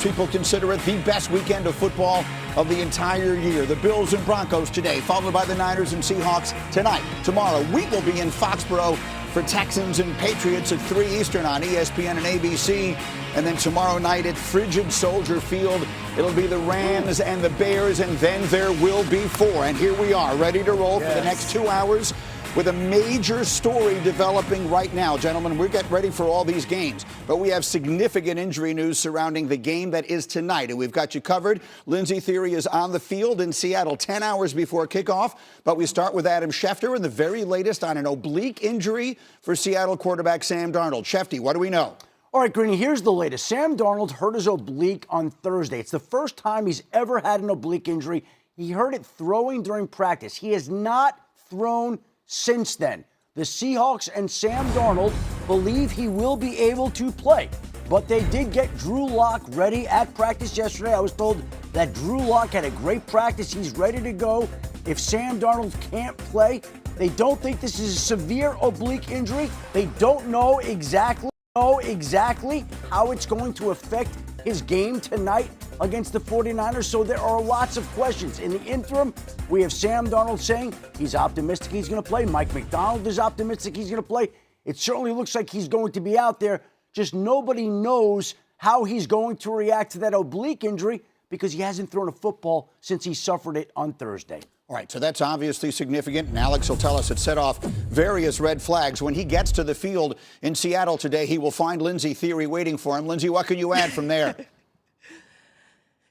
People consider it the best weekend of football of the entire year. The Bills and Broncos today, followed by the Niners and Seahawks tonight. Tomorrow, we will be in Foxborough for Texans and Patriots at 3 Eastern on ESPN and ABC. And then tomorrow night at Frigid Soldier Field, it'll be the Rams and the Bears, and then there will be 4. And here we are, ready to roll for the next 2 hours with a major story developing right now. Gentlemen, we're getting ready for all these games, but we have significant injury news surrounding the game that is tonight, and we've got you covered. Lindsey Thiry is on the field in Seattle 10 hours before kickoff, but we start with Adam Schefter and the very latest on an oblique injury for Seattle quarterback Sam Darnold. Shefty, what do we know? All right, Greeny, here's the latest. Sam Darnold hurt his oblique on Thursday. It's the first time he's ever had an oblique injury. He hurt it throwing during practice. He has not thrown since then. The Seahawks and Sam Darnold believe he will be able to play, but they did get Drew Lock ready at practice yesterday. I was told that Drew Lock had a great practice. He's ready to go. If Sam Darnold can't play, they don't think this is a severe oblique injury. They don't know exactly how it's going to affect his game tonight against the 49ers, so there are lots of questions. In the interim, we have Sam Darnold saying he's optimistic he's going to play. Mike McDonald is optimistic he's going to play. It certainly looks like he's going to be out there. Just nobody knows how he's going to react to that oblique injury because he hasn't thrown a football since he suffered it on Thursday. All right, so that's obviously significant, and Alex will tell us it set off various red flags. When he gets to the field in Seattle today, he will find Lindsey Thiry waiting for him. Lindsey, what can you add from there?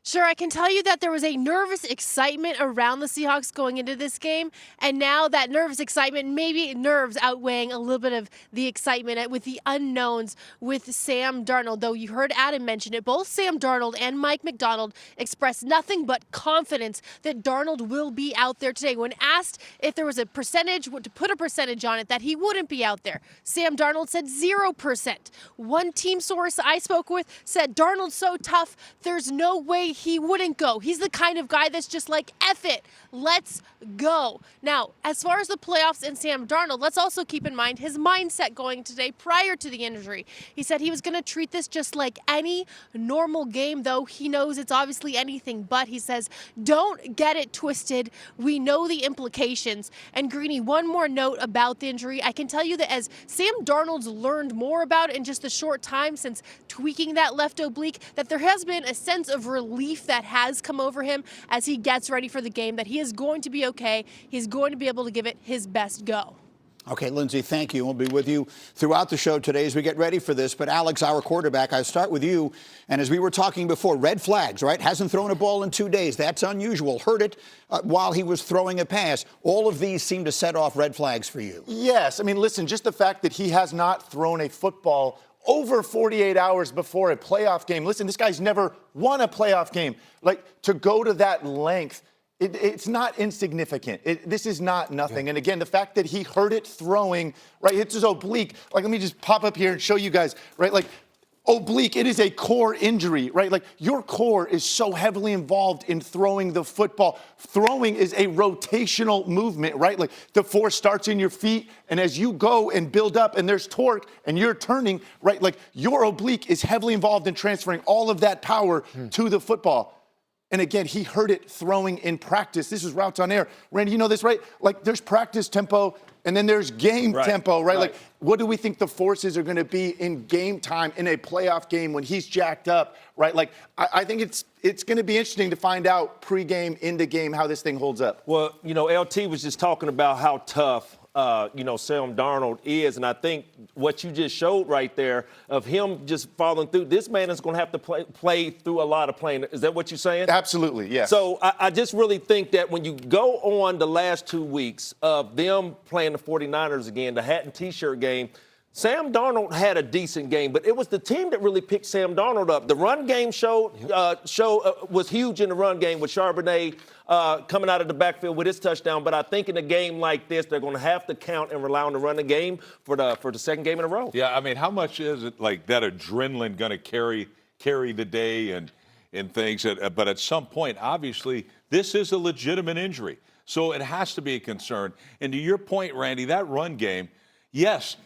Sure, I can tell you that there was a nervous excitement around the Seahawks going into this game, and now that nervous excitement, maybe nerves outweighing a little bit of the excitement with the unknowns with Sam Darnold. Though you heard Adam mention it, both Sam Darnold and Mike McDonald expressed nothing but confidence that Darnold will be out there today. When asked if there was a percentage, to put a percentage on it, that he wouldn't be out there, Sam Darnold said 0%. One team source I spoke with said Darnold's so tough, there's no way he wouldn't go. He's the kind of guy that's just like, F it, let's go. Now, as far as the playoffs and Sam Darnold, let's also keep in mind his mindset going today prior to the injury. He said he was going to treat this just like any normal game, though he knows it's obviously anything but. He says, don't get it twisted. We know the implications. And Greeny, one more note about the injury. I can tell you that as Sam Darnold's learned more about it in just a short time since tweaking that left oblique, that there has been a sense of relief that has come over him as he gets ready for the game, that he is going to be okay. He's going to be able to give it his best go. Okay, Lindsey, thank you. We'll be with you throughout the show today as we get ready for this. But Alex, our quarterback, I start with you. And as we were talking before, red flags, right? Hasn't thrown a ball in 2 days. That's unusual. Heard it while he was throwing a pass. All of these seem to set off red flags for you. Yes. I mean, listen, just the fact that he has not thrown a football over 48 hours before a playoff game. Listen, this guy's never won a playoff game. Like, to go to that length, it's not insignificant. This is not nothing. Yeah. And again, the fact that he heard it throwing, right, it's his oblique. Like, let me just pop up here and show you guys, right? Like, oblique, it is a core injury, right? Like, your core is so heavily involved in throwing the football. Throwing is a rotational movement, right? Like, the force starts in your feet, and as you go and build up and there's torque and you're turning, right? Like, your oblique is heavily involved in transferring all of that power to the football. And again, he heard it throwing in practice. This is routes on air. Randy, you know this, right? Like, there's practice tempo, and then there's game tempo, right? Like, what do we think the forces are going to be in game time in a playoff game when he's jacked up, right? Like, I think it's going to be interesting to find out pregame, into game, how this thing holds up. Well, you know, LT was just talking about how tough Sam Darnold is. And I think what you just showed right there of him just falling through, this man is going to have to play through a lot of playing. Is that what you're saying? Absolutely, yes. So I just really think that when you go on the last 2 weeks of them playing the 49ers again, the hat and T-shirt game, Sam Darnold had a decent game, but it was the team that really picked Sam Darnold up. The run game was huge in the run game with Charbonnet coming out of the backfield with his touchdown. But I think in a game like this, they're going to have to count and rely on the run game for the second game in a row. Yeah, I mean, how much is it like that adrenaline going to carry the day and things? But at some point, obviously, this is a legitimate injury. So it has to be a concern. And to your point, Randy, that run game, yes,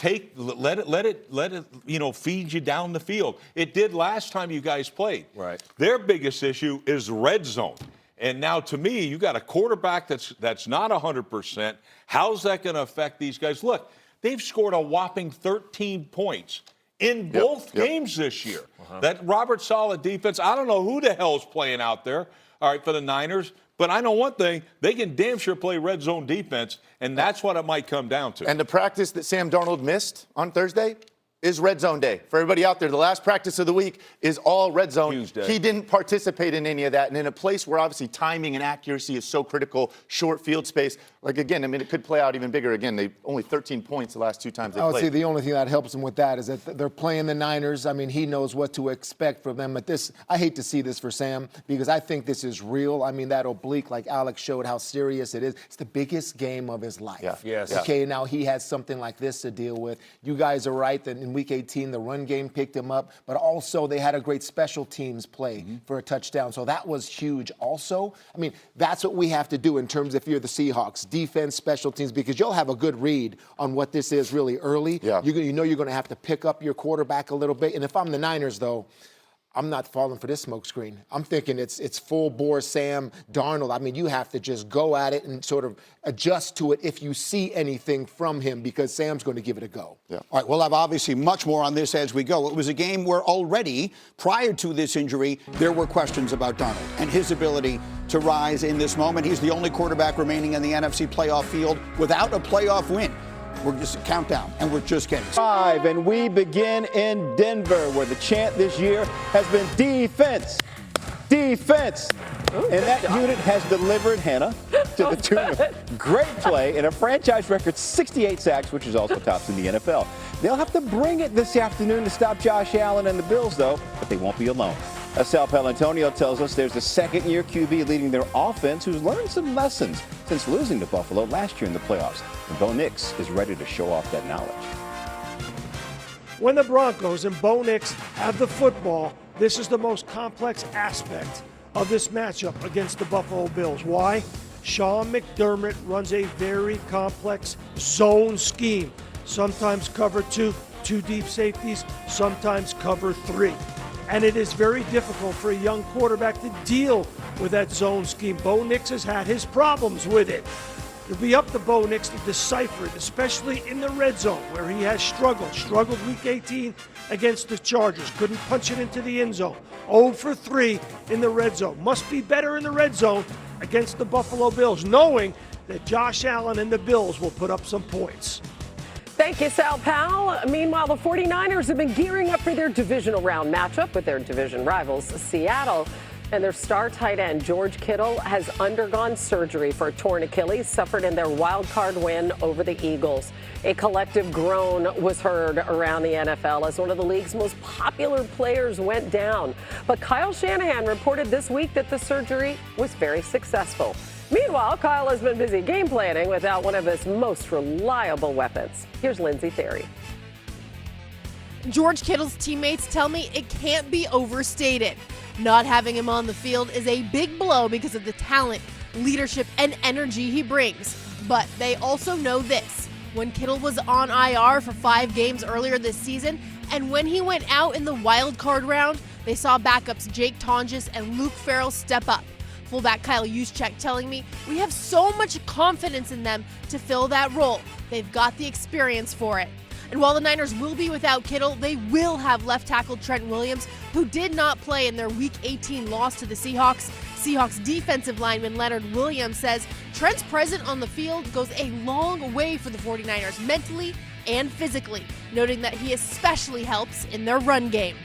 let it, feed you down the field. It did last time you guys played. Right. Their biggest issue is red zone. And now, to me, you got a quarterback that's not 100%. How's that going to affect these guys? Look, they've scored a whopping 13 points in both games this year. That Robert Saleh defense, I don't know who the hell's playing out there, all right, for the Niners. But I know one thing, they can damn sure play red zone defense, and that's what it might come down to. And the practice that Sam Darnold missed on Thursday is red zone day. For everybody out there, the last practice of the week is all red zone. Huge day. He didn't participate in any of that. And in a place where obviously timing and accuracy is so critical, short field space, like again, I mean, it could play out even bigger. Again, they only 13 points the last 2 times they I would played. say the only thing that helps him with that is that they're playing the Niners. I mean, he knows what to expect from them. But this, I hate to see this for Sam because I think this is real. I mean, that oblique, like Alex showed how serious it is. It's the biggest game of his life. Yeah. Yes. Okay, now he has something like this to deal with. You guys are right that in Week 18, the run game picked him up, but also they had a great special teams play for a touchdown. So that was huge also. I mean, that's what we have to do in terms of if you're the Seahawks, defense, special teams, because you'll have a good read on what this is really early. Yeah. You know you're going to have to pick up your quarterback a little bit. And if I'm the Niners, though, I'm not falling for this smokescreen. I'm thinking it's full bore Sam Darnold. I mean, you have to just go at it and sort of adjust to it if you see anything from him because Sam's going to give it a go. Yeah. All right, we'll have obviously much more on this as we go. It was a game where already, prior to this injury, there were questions about Darnold and his ability to rise in this moment. He's the only quarterback remaining in the NFC playoff field without a playoff win. We're just countdown, and we're just getting started. 5, and we begin in Denver, where the chant this year has been defense, defense. And that unit has delivered, Hannah, to the tune of great play and a franchise record 68 sacks, which is also tops in the NFL. They'll have to bring it this afternoon to stop Josh Allen and the Bills, though, but they won't be alone. Sal Palantonio tells us there's a second-year QB leading their offense who's learned some lessons since losing to Buffalo last year in the playoffs. And Bo Nix is ready to show off that knowledge. When the Broncos and Bo Nix have the football, this is the most complex aspect of this matchup against the Buffalo Bills. Why? Sean McDermott runs a very complex zone scheme. Sometimes cover 2 deep safeties, sometimes cover 3. And it is very difficult for a young quarterback to deal with that zone scheme. Bo Nix has had his problems with it. It'll be up to Bo Nix to decipher it, especially in the red zone, where he has struggled Week 18 against the Chargers. Couldn't punch it into the end zone. 0 for 3 in the red zone. Must be better in the red zone against the Buffalo Bills, knowing that Josh Allen and the Bills will put up some points. Thank you, Sal Powell. Meanwhile, the 49ers have been gearing up for their divisional round matchup with their division rivals, Seattle. And their star tight end, George Kittle, has undergone surgery for a torn Achilles suffered in their wild card win over the Eagles. A collective groan was heard around the NFL as one of the league's most popular players went down. But Kyle Shanahan reported this week that the surgery was very successful. Meanwhile, Kyle has been busy game planning without one of his most reliable weapons. Here's Lindsay Theory. George Kittle's teammates tell me it can't be overstated. Not having him on the field is a big blow because of the talent, leadership, and energy he brings. But they also know this. When Kittle was on IR for 5 games earlier this season, and when he went out in the wild card round, they saw backups Jake Tonjes and Luke Farrell step up. Fullback Kyle Juszczyk telling me, we have so much confidence in them to fill that role. They've got the experience for it. And while the Niners will be without Kittle, they will have left tackle Trent Williams, who did not play in their Week 18 loss to the Seahawks. Seahawks defensive lineman Leonard Williams says Trent's presence on the field goes a long way for the 49ers mentally and physically, noting that he especially helps in their run game.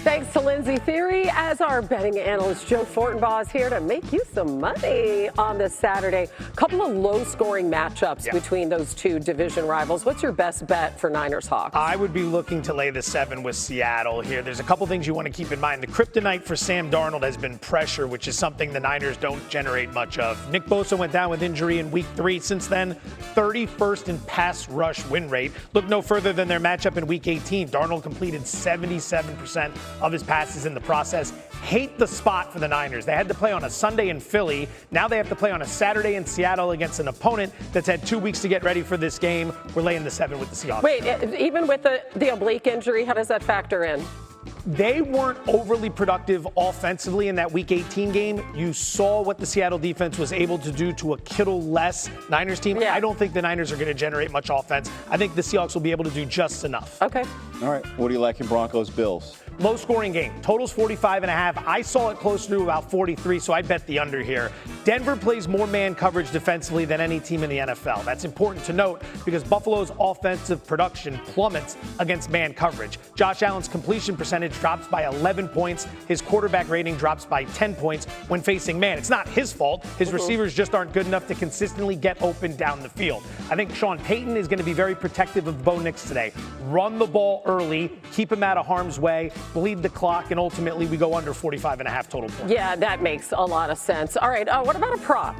Thanks to Lindsay Theory, as our betting analyst Joe Fortenbaugh is here to make you some money on this Saturday. A couple of low-scoring matchups between those two division rivals. What's your best bet for Niners Hawks? I would be looking to lay the 7 with Seattle here. There's a couple things you want to keep in mind. The kryptonite for Sam Darnold has been pressure, which is something the Niners don't generate much of. Nick Bosa went down with injury in Week 3. Since then, 31st in pass rush win rate. Look no further than their matchup in Week 18. Darnold completed 77% of his passes in the process, hate the spot for the Niners. They had to play on a Sunday in Philly. Now they have to play on a Saturday in Seattle against an opponent that's had 2 weeks to get ready for this game. We're laying the 7 with the Seahawks. Wait, even with the oblique injury, how does that factor in? They weren't overly productive offensively in that Week 18 game. You saw what the Seattle defense was able to do to a Kittle-less Niners team. Yeah. I don't think the Niners are going to generate much offense. I think the Seahawks will be able to do just enough. Okay. All right. What do you like in Broncos-Bills? Low-scoring game. Total's 45.5. I saw it closer to about 43, so I bet the under here. Denver plays more man coverage defensively than any team in the NFL. That's important to note because Buffalo's offensive production plummets against man coverage. Josh Allen's completion percentage drops by 11 points. His quarterback rating drops by 10 points when facing man. It's not his fault. His receivers just aren't good enough to consistently get open down the field. I think Sean Payton is going to be very protective of Bo Nix today. Run the ball early, keep him out of harm's way, bleed the clock, and ultimately we go under 45.5 total points. Yeah, that makes a lot of sense. All right, what about a prop?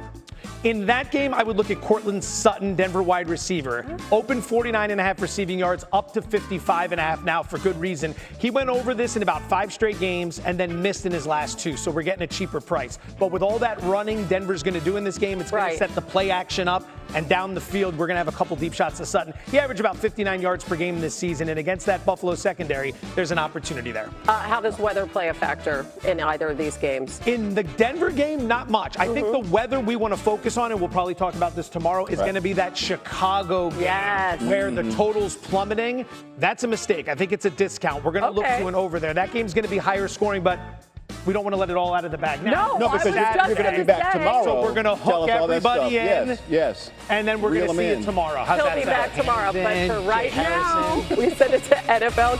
In that game, I would look at Cortland Sutton, Denver wide receiver. Open 49.5 receiving yards, up to 55.5 now for good reason. He went over this in about 5 straight games and then missed in his last 2, so we're getting a cheaper price. But with all that running Denver's going to do in this game, it's going to set the play action up, and down the field, we're going to have a couple deep shots to Sutton. He averaged about 59 yards per game this season, and against that Buffalo secondary, there's an opportunity there. How does weather play a factor in either of these games? In the Denver game, not much. I think the weather we want to focus on, and we'll probably talk about this tomorrow, is going to be that Chicago game where the total's plummeting. That's a mistake. I think it's a discount. We're going to look to an over there. That game's going to be higher scoring, but we don't want to let it all out of the bag now. No, because you're going to be back tomorrow. So we're going to hook everybody in. Yes. And then we're going to see it tomorrow. How's He'll that be sound? back tomorrow, but for right now, we send it to NFL